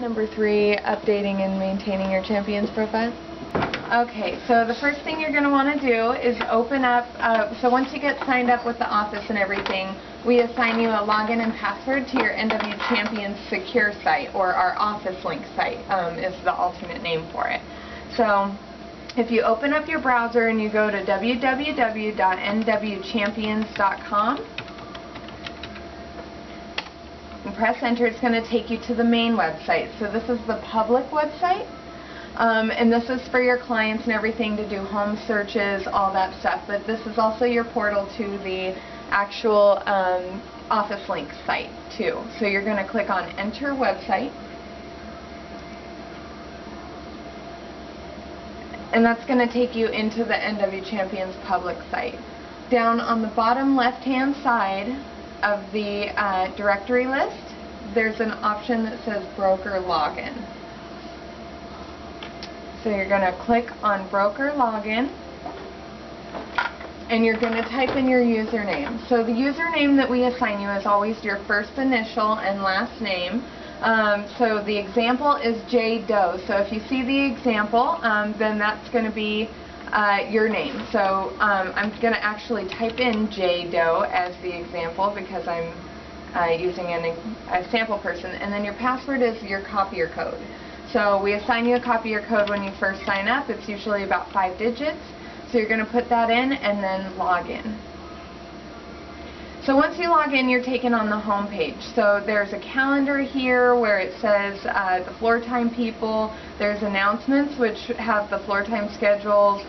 Number 3, updating and maintaining your Champions profile. Okay, so the first thing you're going to want to do is open up, so once you get signed up with the office and everything, we assign you a login and password to your NW Champions secure site, or our Office Link site is the alternate name for it. So if you open up your browser and you go to www.nwchampions.com, and press enter, it's going to take you to the main website. So this is the public website, and this is for your clients and everything to do home searches, all that stuff. But this is also your portal to the actual Office Link site too. So you're going to click on Enter Website, and that's going to take you into the NW Champions public site. Down on the bottom left-hand side of the directory list, there's an option that says Broker Login. So you're going to click on Broker Login, and you're going to type in your username. So the username that we assign you is always your first initial and last name. So the example is J Doe. So if you see the example, then that's going to be your name. So I'm going to actually type in J Doe as the example because I'm using a sample person. And then your password is your copier code. So we assign you a copier code when you first sign up. It's usually about 5 digits. So you're going to put that in and then log in. So once you log in, you're taken on the home page. So there's a calendar here where it says the floor time people. There's announcements which have the floor time schedules,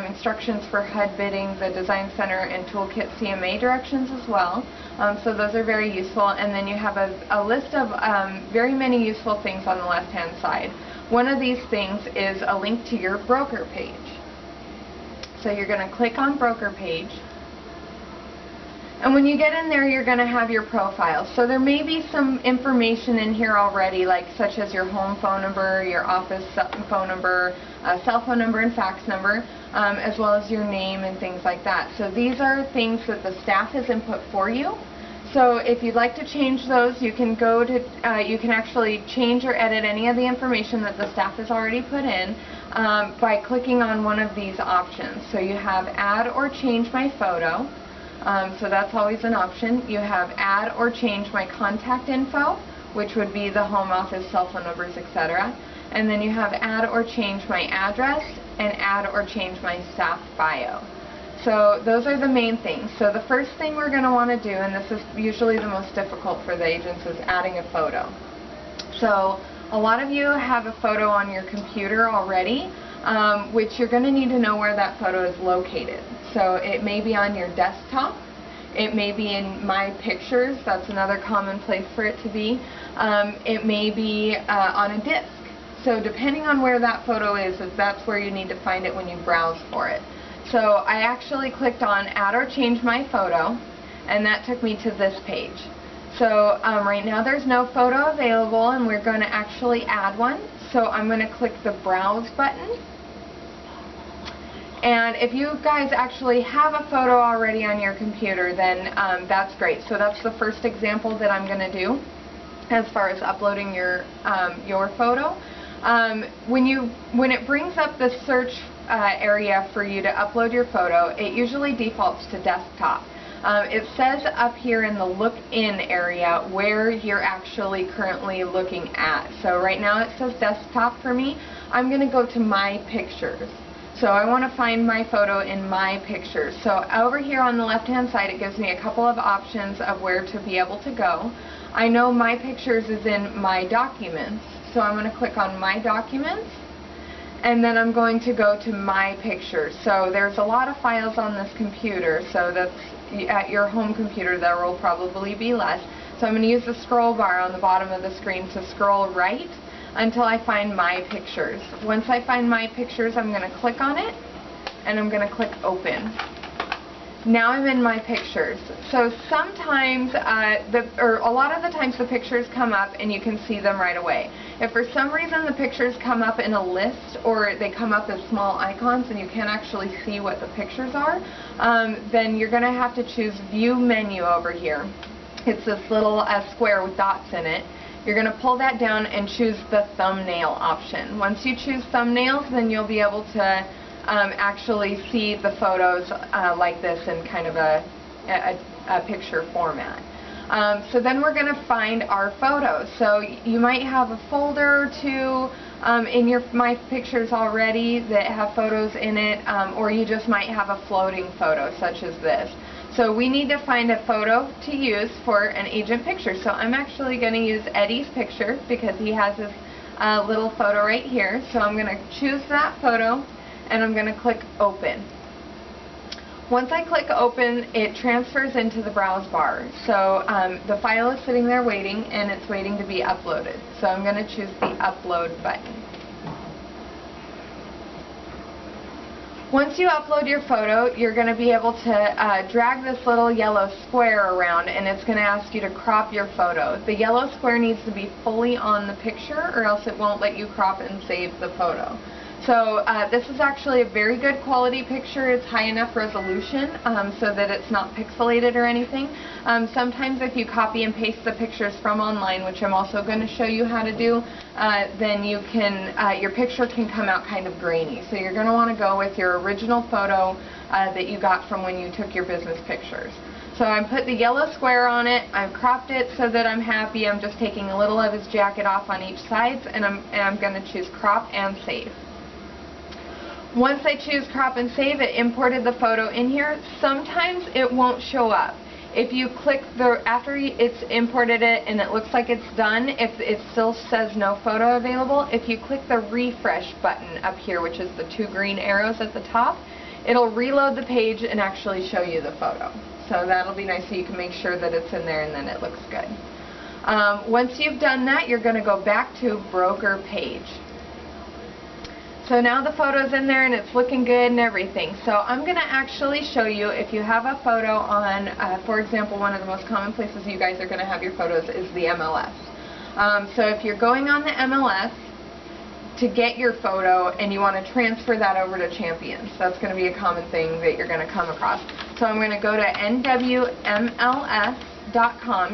instructions for HUD bidding, the Design Center, and Toolkit CMA directions as well. So those are very useful. And then you have a list of very many useful things on the left-hand side. One of these things is a link to your broker page. So you're going to click on Broker Page. And when you get in there, you're going to have your profile. So there may be some information in here already, like such as your home phone number, your office phone number, cell phone number and fax number, as well as your name and things like that. So these are things that the staff has input for you. So if you'd like to change those, you can go to, you can actually change or edit any of the information that the staff has already put in by clicking on one of these options. So you have Add or Change My Photo. So that's always an option. You have Add or Change My Contact Info, which would be the home office, cell phone numbers, etc. And then you have Add or Change My Address and Add or Change My Staff Bio. So those are the main things. So the first thing we're going to want to do, and this is usually the most difficult for the agents, is adding a photo. So a lot of you have a photo on your computer already, which you're going to need to know where that photo is located. So it may be on your desktop, it may be in My Pictures, that's another common place for it to be, it may be on a disk. So depending on where that photo is, that's where you need to find it when you browse for it. So I actually clicked on Add or Change My Photo, and that took me to this page. So right now there's no photo available, and we're going to actually add one. So I'm going to click the Browse button. And if you guys actually have a photo already on your computer, then that's great. So that's the first example that I'm going to do as far as uploading your photo. When it brings up the search area for you to upload your photo, it usually defaults to desktop. It says up here in the Look In area where you're actually currently looking at. So right now it says desktop for me. I'm going to go to My Pictures. So I want to find my photo in My Pictures. So over here on the left-hand side, it gives me a couple of options of where to be able to go. I know My Pictures is in My Documents. So I'm going to click on My Documents, and then I'm going to go to My Pictures. So there's a lot of files on this computer, so that's at your home computer there will probably be less. So I'm going to use the scroll bar on the bottom of the screen to scroll right until I find My Pictures. Once I find My Pictures, I'm going to click on it, and I'm going to click Open. Now I'm in My Pictures. So sometimes, or a lot of the times the pictures come up and you can see them right away. If for some reason the pictures come up in a list or they come up as small icons and you can't actually see what the pictures are, then you're going to have to choose View Menu over here. It's this little square with dots in it. You're going to pull that down and choose the thumbnail option. Once you choose thumbnails, then you'll be able to actually see the photos like this in kind of a picture format. So then we're going to find our photos. So you might have a folder or two in your My Pictures already that have photos in it, or you just might have a floating photo such as this. So we need to find a photo to use for an agent picture. So I'm actually going to use Eddie's picture because he has his little photo right here. So I'm going to choose that photo and I'm going to click open. Once I click open, it transfers into the browse bar. So the file is sitting there waiting, and it's waiting to be uploaded. So I'm going to choose the upload button. Once you upload your photo, you're going to be able to drag this little yellow square around, and it's going to ask you to crop your photo. The yellow square needs to be fully on the picture, or else it won't let you crop and save the photo. So this is actually a very good quality picture. It's high enough resolution so that it's not pixelated or anything. Sometimes if you copy and paste the pictures from online, which I'm also going to show you how to do, then you can, your picture can come out kind of grainy. So you're going to want to go with your original photo that you got from when you took your business pictures. So I put the yellow square on it, I've cropped it so that I'm happy. I'm just taking a little of his jacket off on each side, and I'm going to choose crop and save. Once I choose crop and save, it imported the photo in here. Sometimes it won't show up. If you click after it's imported it and it looks like it's done, if it still says no photo available, if you click the refresh button up here, which is the two green arrows at the top, it'll reload the page and actually show you the photo. So that'll be nice, so you can make sure that it's in there and then it looks good. Once you've done that, you're going to go back to broker page. So now the photo's in there and it's looking good and everything. So I'm going to actually show you, if you have a photo on, for example, one of the most common places you guys are going to have your photos is the MLS. So if you're going on the MLS to get your photo and you want to transfer that over to Champions, that's going to be a common thing that you're going to come across. So I'm going to go to nwmls.com.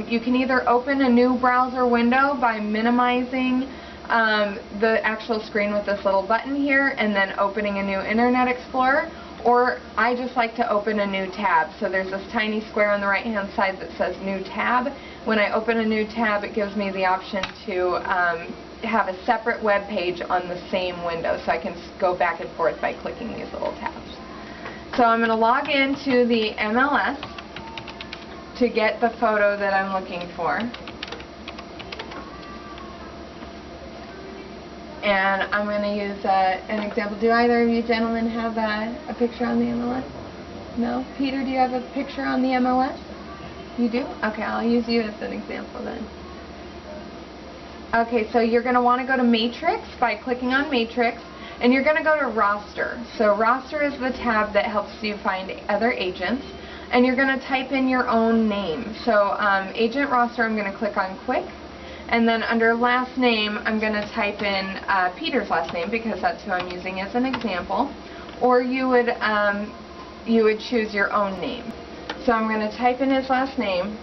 You can either open a new browser window by minimizing the actual screen with this little button here and then opening a new Internet Explorer, or I just like to open a new tab. So there's this tiny square on the right hand side that says new tab. When I open a new tab, it gives me the option to have a separate web page on the same window, so I can go back and forth by clicking these little tabs. So I'm going to log into the MLS to get the photo that I'm looking for. And I'm going to use an example. Do either of you gentlemen have a picture on the MLS? No? Peter, do you have a picture on the MLS? You do? Okay, I'll use you as an example then. Okay, so you're going to want to go to Matrix by clicking on Matrix, and you're going to go to Roster. So Roster is the tab that helps you find other agents, and you're going to type in your own name. So Agent Roster, I'm going to click on Quick. And then under last name, I'm going to type in Peter's last name because that's who I'm using as an example. Or you would choose your own name. So I'm going to type in his last name.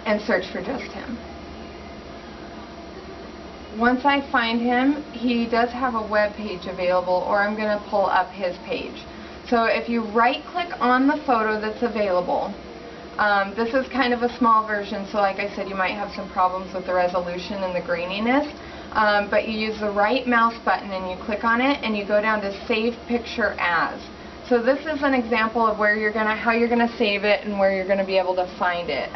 And search for just him. Once I find him, he does have a web page available, or I'm going to pull up his page. So if you right-click on the photo that's available, this is kind of a small version, so like I said, you might have some problems with the resolution and the graininess, but you use the right mouse button and you click on it and you go down to Save Picture As. So this is an example of where how you're going to save it and where you're going to be able to find it.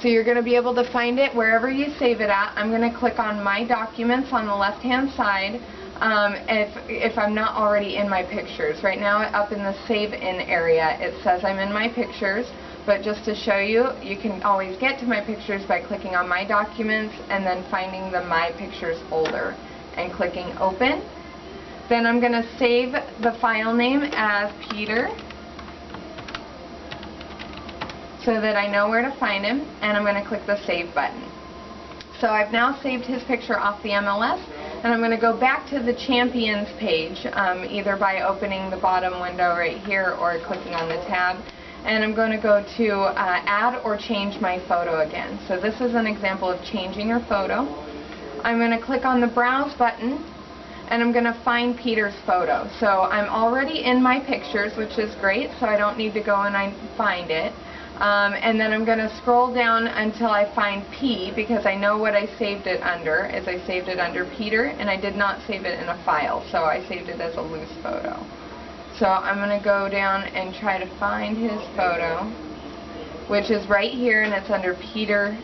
So you're going to be able to find it wherever you save it at. I'm going to click on My Documents on the left-hand side. If I'm not already in my pictures. Right now up in the Save In area it says I'm in my pictures, but just to show you, you can always get to my pictures by clicking on My Documents and then finding the My Pictures folder and clicking Open. Then I'm going to save the file name as Peter so that I know where to find him, and I'm going to click the Save button. So I've now saved his picture off the MLS, and I'm going to go back to the Champions page, either by opening the bottom window right here or clicking on the tab. and I'm going to go to add or change my photo again. So this is an example of changing your photo. I'm going to click on the browse button, and I'm going to find Peter's photo. So I'm already in my pictures, which is great, so I don't need to go and find it. And then I'm going to scroll down until I find P, because I know what I saved it under. Is I saved it under Peter, and I did not save it in a file, so I saved it as a loose photo. So I'm going to go down and try to find his photo, which is right here, and it's under Peter,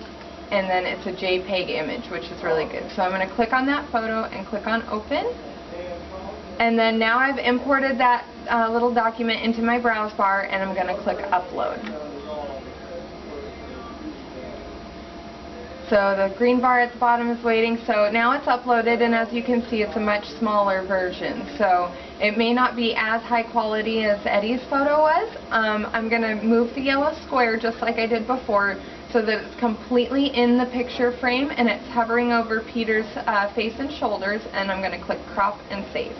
and then it's a JPEG image, which is really good. So I'm going to click on that photo and click on open. And then now I've imported that little document into my browse bar, and I'm going to click upload. So the green bar at the bottom is waiting. So now it's uploaded, and as you can see, it's a much smaller version. So it may not be as high quality as Eddie's photo was. I'm going to move the yellow square just like I did before, so that it's completely in the picture frame and it's hovering over Peter's face and shoulders, and I'm going to click crop and save.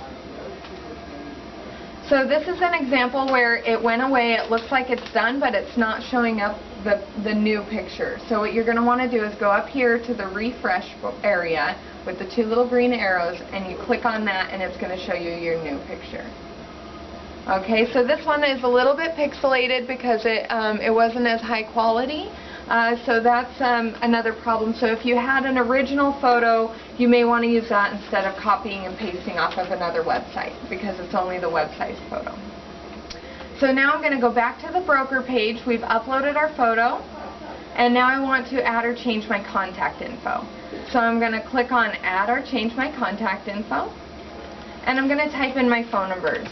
So this is an example where it went away. It looks like it's done, but it's not showing up the new picture. So what you're going to want to do is go up here to the refresh area with the two little green arrows, and you click on that, and it's going to show you your new picture. Okay, so this one is a little bit pixelated because it wasn't as high quality. So that's another problem. So if you had an original photo, you may want to use that instead of copying and pasting off of another website, because it's only the website's photo. So now I'm going to go back to the broker page. We've uploaded our photo, and now I want to add or change my contact info. So I'm going to click on add or change my contact info, and I'm going to type in my phone numbers.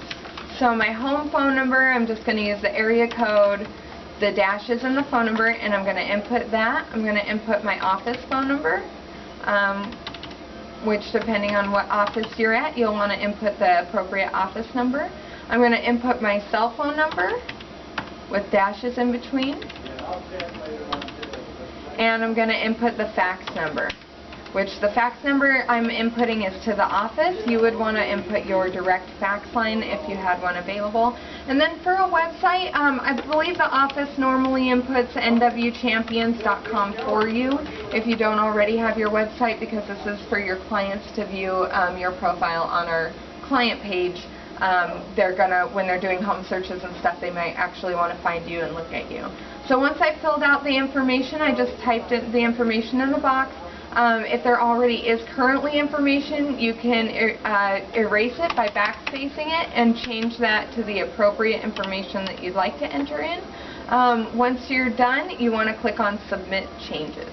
So my home phone number, I'm just going to use the area code, the dashes in the phone number, and I'm going to input that. I'm going to input my office phone number, which depending on what office you're at, you'll want to input the appropriate office number. I'm going to input my cell phone number with dashes in between, and I'm going to input the fax number, which the fax number I'm inputting is to the office. You would want to input your direct fax line if you had one available. And then for a website, I believe the office normally inputs nwchampions.com for you if you don't already have your website, because this is for your clients to view your profile on our client page. They're gonna, when they're doing home searches and stuff, they might actually want to find you and look at you. So once I filled out the information, I just typed in the information in the box. If there already is currently information, you can erase it by backspacing it and change that to the appropriate information that you'd like to enter in. Once you're done, you want to click on Submit Changes.